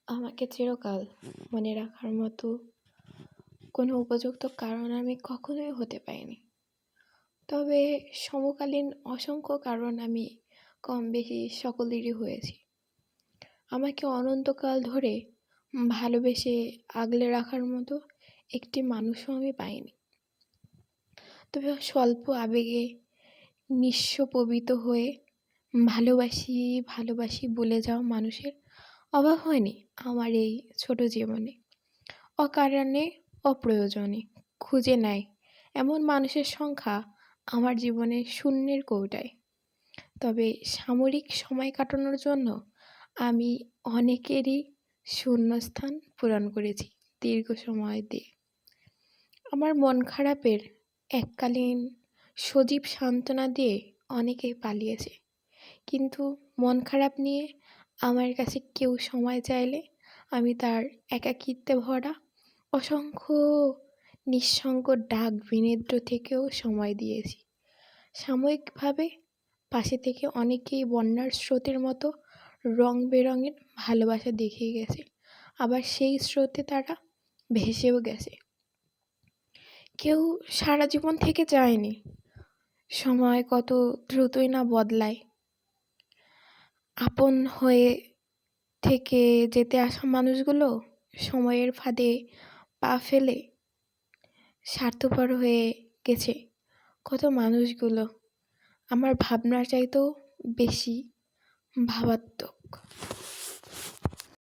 আমাকে চিরকাল মনে রাখার মতো কোনো উপযুক্ত কারণ আমি কখনোই হতে পারিনি। তবে সমকালীন অসংখ্য কারণ আমি কম বেশি সকলেরই হয়েছি। আমাকে অনন্তকাল ধরে ভালোবেসে আগলে রাখার মতো একটি মানুষও আমি পাইনি। তবে স্বল্প আবেগে নিঃস্বপবিত হয়ে ভালোবাসি ভালোবাসি বলে যাওয়া মানুষের অভাব হয়নি আমার এই ছোট জীবনে। অকারণে অপ্রয়োজনে খুঁজে নেয় এমন মানুষের সংখ্যা আমার জীবনে শূন্যের কৌটায়। তবে সাময়িক সময় কাটানোর জন্য আমি অনেকেরই শূন্যস্থান পূরণ করেছি দীর্ঘ সময় দিয়ে। আমার মন খারাপের এককালীন সজীব সান্ত্বনা দিয়ে অনেকেই পালিয়েছে, কিন্তু মন খারাপ নিয়ে আমার কাছে কেউ সময় চাইলে আমি তার একাকিত্বে ভরা অসংখ্য নিঃসঙ্গ ডাক বিনিদ্র থেকেও সময় দিয়েছি। সাময়িকভাবে পাশে থেকে অনেকেই বন্যার স্রোতের মতো রং বেরঙের ভালোবাসা দেখিয়ে গেছে, আবার সেই স্রোতে তারা ভেসেও গেছে। কেউ সারা জীবন থেকে যায়নি, সময় কত দ্রুতই না বদলায়। আপন হয়ে থেকে যেতে আসা মানুষগুলো সময়ের ফাঁদে পা ফেলে স্বার্থপর হয়ে গেছে কত মানুষগুলো আমার ভাবনার চাইতেও বেশি ভাবাত্মক।